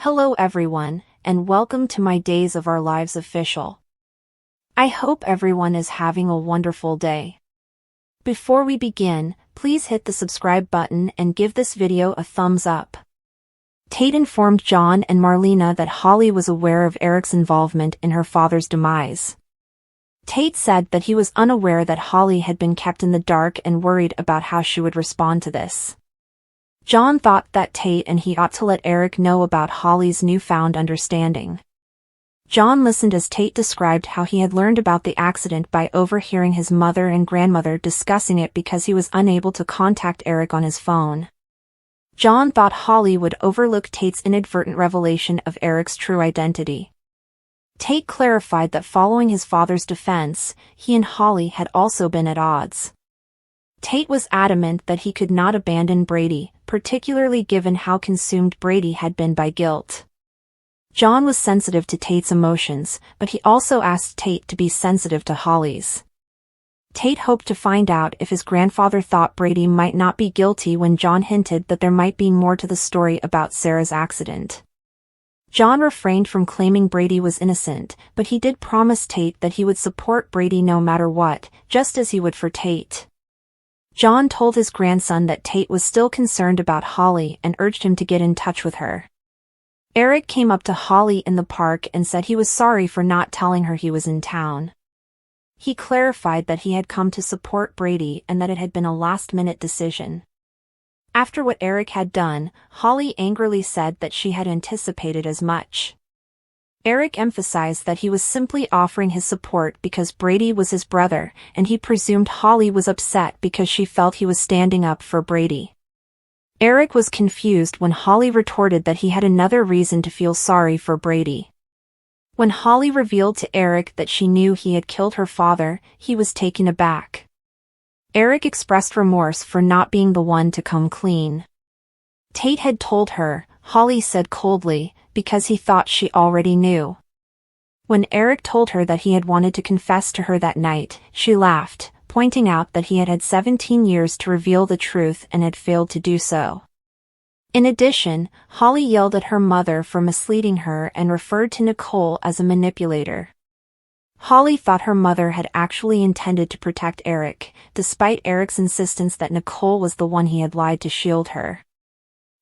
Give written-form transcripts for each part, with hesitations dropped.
Hello everyone, and welcome to my Days of Our Lives official. I hope everyone is having a wonderful day. Before we begin, please hit the subscribe button and give this video a thumbs up. Tate informed John and Marlena that Holly was aware of Eric's involvement in her father's demise. Tate said that he was unaware that Holly had been kept in the dark and worried about how she would respond to this. John thought that Tate and he ought to let Eric know about Holly's newfound understanding. John listened as Tate described how he had learned about the accident by overhearing his mother and grandmother discussing it because he was unable to contact Eric on his phone. John thought Holly would overlook Tate's inadvertent revelation of Eric's true identity. Tate clarified that following his father's defense, he and Holly had also been at odds. Tate was adamant that he could not abandon Brady, particularly given how consumed Brady had been by guilt. John was sensitive to Tate's emotions, but he also asked Tate to be sensitive to Holly's. Tate hoped to find out if his grandfather thought Brady might not be guilty when John hinted that there might be more to the story about Sarah's accident. John refrained from claiming Brady was innocent, but he did promise Tate that he would support Brady no matter what, just as he would for Tate. John told his grandson that Tate was still concerned about Holly and urged him to get in touch with her. Eric came up to Holly in the park and said he was sorry for not telling her he was in town. He clarified that he had come to support Brady and that it had been a last-minute decision. After what Eric had done, Holly angrily said that she had anticipated as much. Eric emphasized that he was simply offering his support because Brady was his brother, and he presumed Holly was upset because she felt he was standing up for Brady. Eric was confused when Holly retorted that he had another reason to feel sorry for Brady. When Holly revealed to Eric that she knew he had killed her father, he was taken aback. Eric expressed remorse for not being the one to come clean. Tate had told her, Holly said coldly, because he thought she already knew. When Eric told her that he had wanted to confess to her that night, she laughed, pointing out that he had had 17 years to reveal the truth and had failed to do so. In addition, Holly yelled at her mother for misleading her and referred to Nicole as a manipulator. Holly thought her mother had actually intended to protect Eric, despite Eric's insistence that Nicole was the one he had lied to shield her.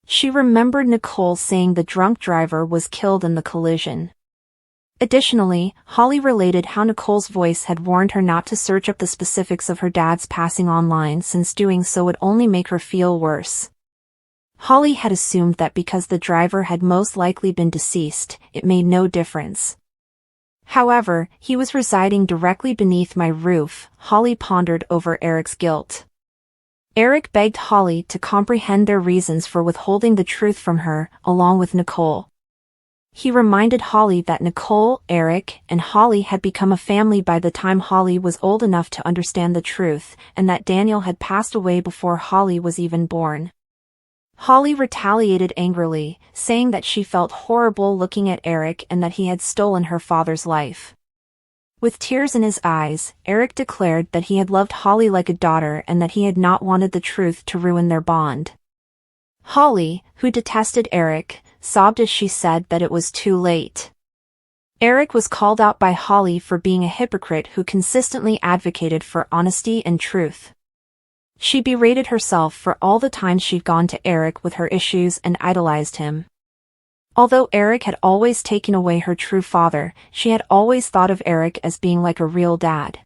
She remembered Nicole saying the drunk driver was killed in the collision. Additionally, Holly related how Nicole's voice had warned her not to search up the specifics of her dad's passing online since doing so would only make her feel worse. Holly had assumed that because the driver had most likely been deceased, it made no difference. However, he was residing directly beneath my roof. Holly pondered over Eric's guilt. Eric begged Holly to comprehend their reasons for withholding the truth from her, along with Nicole. He reminded Holly that Nicole, Eric, and Holly had become a family by the time Holly was old enough to understand the truth, and that Daniel had passed away before Holly was even born. Holly retaliated angrily, saying that she felt horrible looking at Eric and that he had stolen her father's life. With tears in his eyes, Eric declared that he had loved Holly like a daughter and that he had not wanted the truth to ruin their bond. Holly, who detested Eric, sobbed as she said that it was too late. Eric was called out by Holly for being a hypocrite who consistently advocated for honesty and truth. She berated herself for all the times she'd gone to Eric with her issues and idolized him. Although Eric had always taken away her true father, she had always thought of Eric as being like a real dad.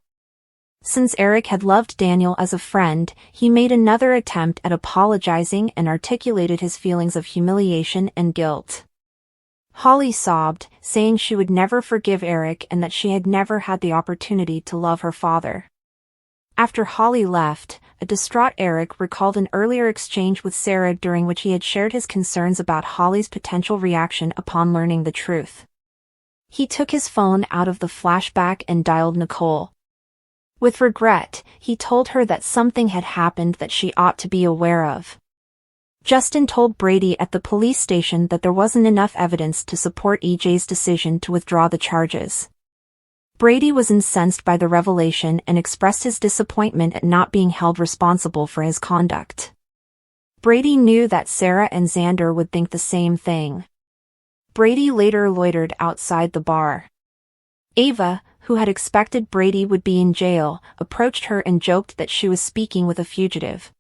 Since Eric had loved Daniel as a friend, he made another attempt at apologizing and articulated his feelings of humiliation and guilt. Holly sobbed, saying she would never forgive Eric and that she had never had the opportunity to love her father. After Holly left, a distraught Eric recalled an earlier exchange with Sarah during which he had shared his concerns about Holly's potential reaction upon learning the truth. He took his phone out of the flashback and dialed Nicole. With regret, he told her that something had happened that she ought to be aware of. Justin told Brady at the police station that there wasn't enough evidence to support EJ's decision to withdraw the charges. Brady was incensed by the revelation and expressed his disappointment at not being held responsible for his conduct. Brady knew that Sarah and Xander would think the same thing. Brady later loitered outside the bar. Ava, who had expected Brady would be in jail, approached her and joked that she was speaking with a fugitive.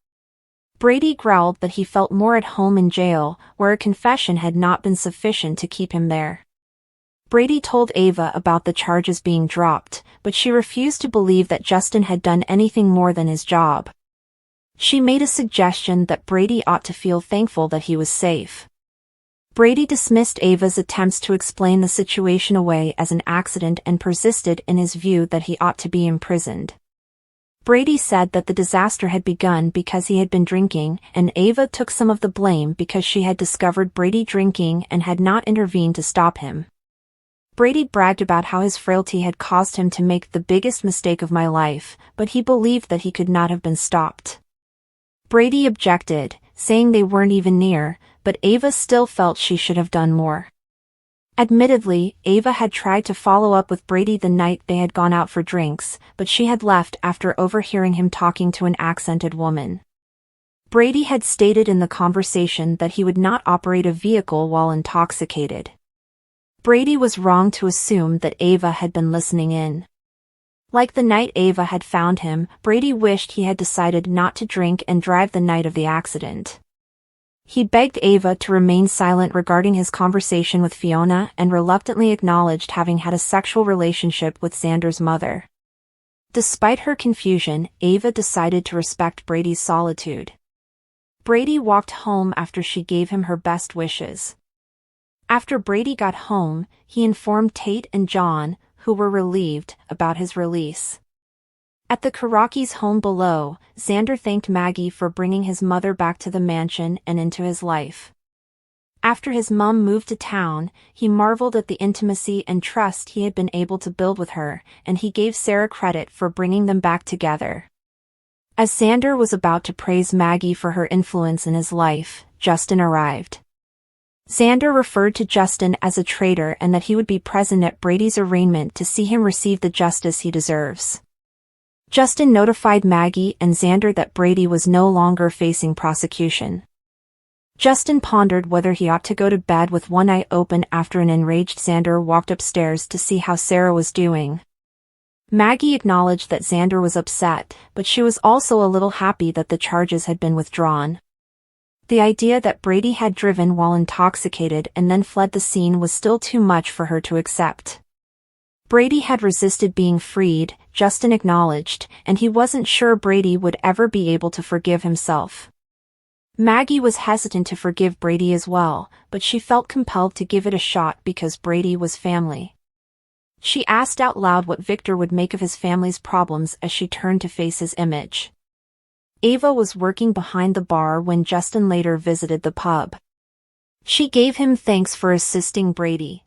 Brady growled that he felt more at home in jail, where a confession had not been sufficient to keep him there. Brady told Ava about the charges being dropped, but she refused to believe that Justin had done anything more than his job. She made a suggestion that Brady ought to feel thankful that he was safe. Brady dismissed Ava's attempts to explain the situation away as an accident and persisted in his view that he ought to be imprisoned. Brady said that the disaster had begun because he had been drinking, and Ava took some of the blame because she had discovered Brady drinking and had not intervened to stop him. Brady bragged about how his frailty had caused him to make the biggest mistake of my life, but he believed that he could not have been stopped. Brady objected, saying they weren't even near, but Ava still felt she should have done more. Admittedly, Ava had tried to follow up with Brady the night they had gone out for drinks, but she had left after overhearing him talking to an accented woman. Brady had stated in the conversation that he would not operate a vehicle while intoxicated. Brady was wrong to assume that Ava had been listening in. Like the night Ava had found him, Brady wished he had decided not to drink and drive the night of the accident. He begged Ava to remain silent regarding his conversation with Fiona and reluctantly acknowledged having had a sexual relationship with Xander's mother. Despite her confusion, Ava decided to respect Brady's solitude. Brady walked home after she gave him her best wishes. After Brady got home, he informed Tate and John, who were relieved, about his release. At the Karakis' home below, Xander thanked Maggie for bringing his mother back to the mansion and into his life. After his mom moved to town, he marveled at the intimacy and trust he had been able to build with her, and he gave Sarah credit for bringing them back together. As Xander was about to praise Maggie for her influence in his life, Justin arrived. Xander referred to Justin as a traitor and that he would be present at Brady's arraignment to see him receive the justice he deserves. Justin notified Maggie and Xander that Brady was no longer facing prosecution. Justin pondered whether he ought to go to bed with one eye open after an enraged Xander walked upstairs to see how Sarah was doing. Maggie acknowledged that Xander was upset, but she was also a little happy that the charges had been withdrawn. The idea that Brady had driven while intoxicated and then fled the scene was still too much for her to accept. Brady had resisted being freed, Justin acknowledged, and he wasn't sure Brady would ever be able to forgive himself. Maggie was hesitant to forgive Brady as well, but she felt compelled to give it a shot because Brady was family. She asked out loud what Victor would make of his family's problems as she turned to face his image. Ava was working behind the bar when Justin later visited the pub. She gave him thanks for assisting Brady.